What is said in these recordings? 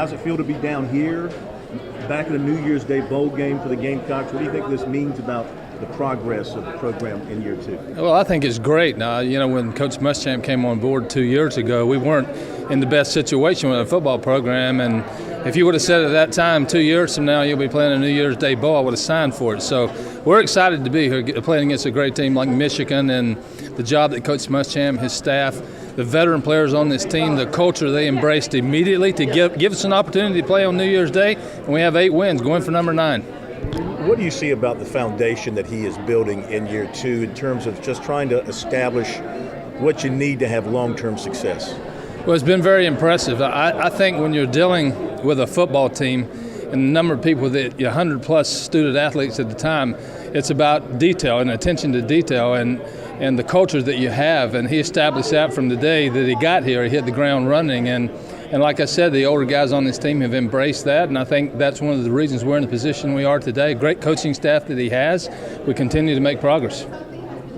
How's it feel to be down here, back in the New Year's Day bowl game for the Gamecocks? What do you think this means about the progress of the program in year two? Well, I think it's great. When Coach Muschamp came on board 2 years ago, we weren't in the best situation with a football program, and if you would have said at that time 2 years from now you'll be playing a New Year's Day bowl, I would have signed for it. So we're excited to be here playing against a great team like Michigan, and the job that Coach Muschamp, his staff, the veteran players on this team, the culture they embraced immediately to give us an opportunity to play on New Year's Day, and we have 8 wins, going for number 9. What do you see about the foundation that he is building in year two in terms of just trying to establish what you need to have long-term success? Well, it's been very impressive. I think when you're dealing with a football team and the number of people, 100-plus student athletes at the time, it's about detail and attention to detail and the culture that you have. And he established that from the day that he got here. He hit the ground running. And like I said, the older guys on this team have embraced that, and I think that's one of the reasons we're in the position we are today. Great coaching staff that he has. We continue to make progress.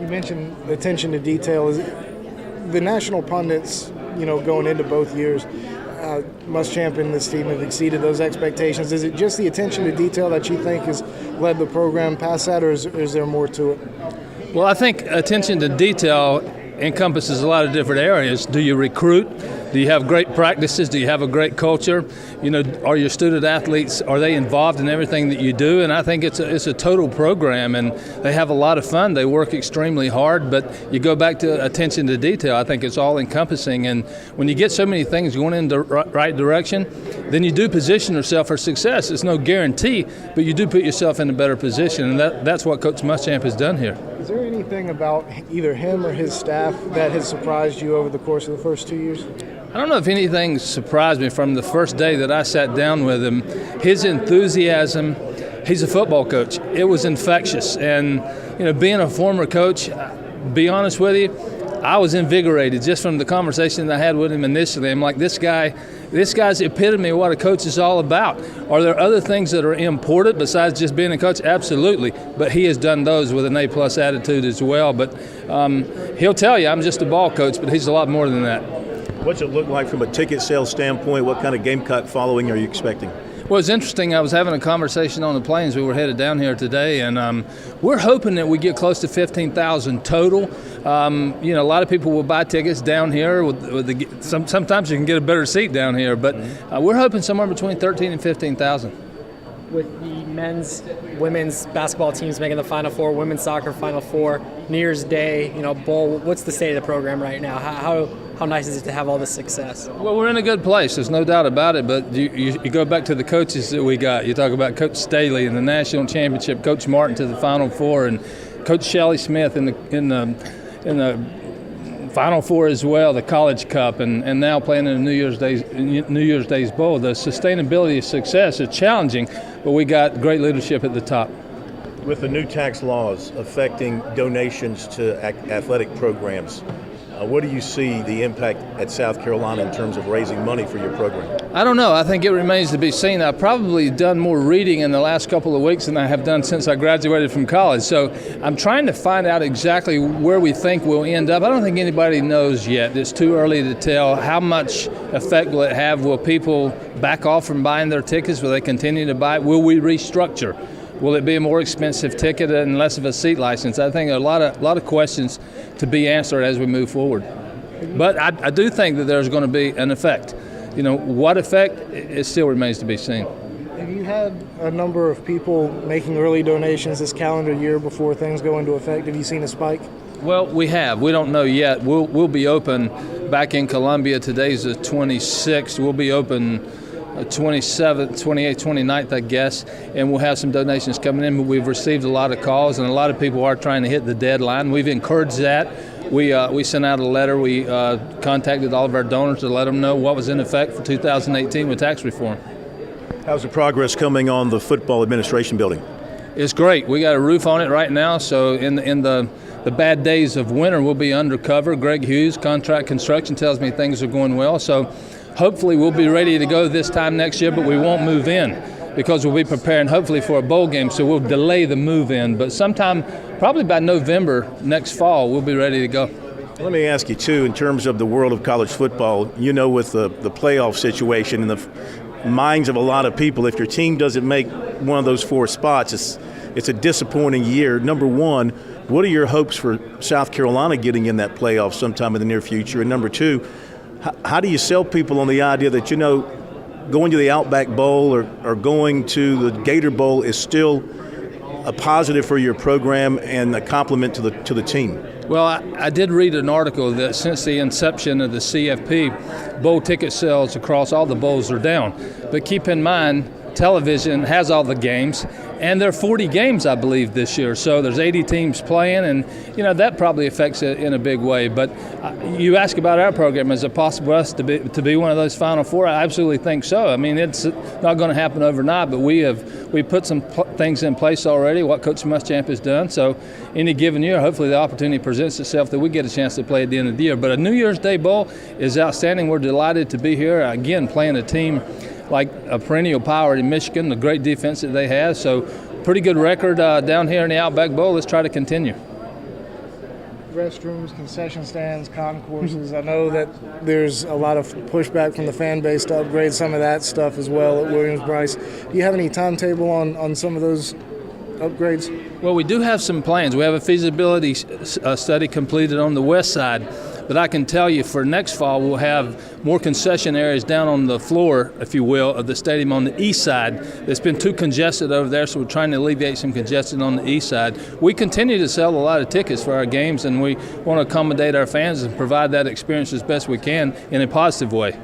You mentioned attention to detail. The national pundits, going into both years, Muschamp and this team have exceeded those expectations. Is it just the attention to detail that you think has led the program past that, or is there more to it? Well, I think attention to detail encompasses a lot of different areas. Do you recruit? Do you have great practices? Do you have a great culture? Are your student athletes, are they involved in everything that you do? And I think it's a total program, and they have a lot of fun. They work extremely hard, but you go back to attention to detail. I think it's all encompassing, and when you get so many things going in the right direction, then you do position yourself for success. It's no guarantee, but you do put yourself in a better position, and that's what Coach Muschamp has done here. Is there anything about either him or his staff that has surprised you over the course of the first 2 years? I don't know if anything surprised me from the first day that I sat down with him. His enthusiasm, he's a football coach. It was infectious. And, being a former coach, be honest with you, I was invigorated just from the conversation that I had with him initially. I'm like, this guy's the epitome of what a coach is all about. Are there other things that are important besides just being a coach? Absolutely. But he has done those with an A-plus attitude as well. But he'll tell you, I'm just a ball coach, but he's a lot more than that. What's it look like from a ticket sales standpoint? What kind of Gamecock following are you expecting? Well, it's interesting. I was having a conversation on the planes. We were headed down here today, and we're hoping that we get close to 15,000 total. A lot of people will buy tickets down here. Sometimes you can get a better seat down here, but we're hoping somewhere between 13,000 and 15,000. With the men's, women's basketball teams making the Final Four, women's soccer Final Four, New Year's Day, bowl, what's the state of the program right now? How nice is it to have all this success? Well, we're in a good place. There's no doubt about it. But you go back to the coaches that we got. You talk about Coach Staley in the national championship, Coach Martin to the Final Four, and Coach Shelley Smith in the Final Four as well, the College Cup, and now playing in the New Year's Day's Bowl. The sustainability of success is challenging, but we got great leadership at the top. With the new tax laws affecting donations to athletic programs, what do you see the impact at South Carolina in terms of raising money for your program? I don't know. I think it remains to be seen. I've probably done more reading in the last couple of weeks than I have done since I graduated from college. So I'm trying to find out exactly where we think we'll end up. I don't think anybody knows yet. It's too early to tell. How much effect will it have? Will people back off from buying their tickets? Will they continue to buy? Will we restructure? Will it be a more expensive ticket and less of a seat license? I think a lot of questions to be answered as we move forward. But I do think that there's going to be an effect. What effect, it still remains to be seen. Have you had a number of people making early donations this calendar year before things go into effect? Have you seen a spike? Well, we have. We don't know yet. We'll be open back in Columbia. Today's the 26th. We'll be open 27th, 28th, 29th, I guess, and we'll have some donations coming in. But we've received a lot of calls, and a lot of people are trying to hit the deadline. We've encouraged that. We sent out a letter. We contacted all of our donors to let them know what was in effect for 2018 with tax reform. How's the progress coming on the football administration building? It's great. We got a roof on it right now, so in the bad days of winter, we'll be undercover. Greg Hughes, Contract Construction, tells me things are going well, so hopefully we'll be ready to go this time next year, but we won't move in because we'll be preparing hopefully for a bowl game, so we'll delay the move in. But sometime, probably by November next fall, we'll be ready to go. Let me ask you, too, in terms of the world of college football, with the playoff situation and minds of a lot of people, if your team doesn't make one of those 4 spots, it's a disappointing year. Number one, what are your hopes for South Carolina getting in that playoff sometime in the near future? And number two, how do you sell people on the idea that, going to the Outback Bowl or going to the Gator Bowl is still a positive for your program and a compliment to the team? Well, I did read an article that since the inception of the CFP, bowl ticket sales across all the bowls are down. But keep in mind, television has all the games, and there are 40 games, I believe, this year. So there's 80 teams playing, and that probably affects it in a big way. But you ask about our program, is it possible for us to be one of those Final Four? I absolutely think so. I mean, it's not going to happen overnight, but we put some things in place already, what Coach Muschamp has done. So any given year, hopefully the opportunity presents itself that we get a chance to play at the end of the year. But a New Year's Day Bowl is outstanding. We're delighted to be here, again, playing a team like a perennial power in Michigan, the great defense that they have. So pretty good record down here in the Outback Bowl. Let's try to continue. Restrooms, concession stands, concourses. I know that there's a lot of pushback from the fan base to upgrade some of that stuff as well at Williams-Brice. Do you have any timetable on some of those upgrades? Well, we do have some plans. We have a feasibility study completed on the west side. But I can tell you for next fall, we'll have more concession areas down on the floor, if you will, of the stadium on the east side. It's been too congested over there, so we're trying to alleviate some congestion on the east side. We continue to sell a lot of tickets for our games, and we want to accommodate our fans and provide that experience as best we can in a positive way.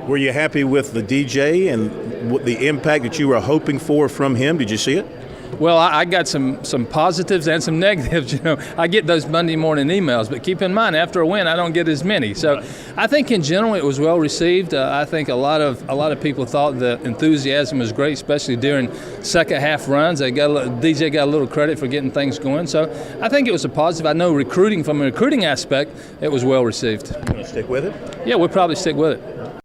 Were you happy with the DJ and the impact that you were hoping for from him? Did you see it? Well, I got some positives and some negatives. I get those Monday morning emails, but keep in mind, after a win, I don't get as many. So I think in general it was well received. I think a lot of people thought the enthusiasm was great, especially during second half runs. DJ got a little credit for getting things going. So I think it was a positive. I know from a recruiting aspect, it was well received. You want to stick with it? Yeah, we'll probably stick with it.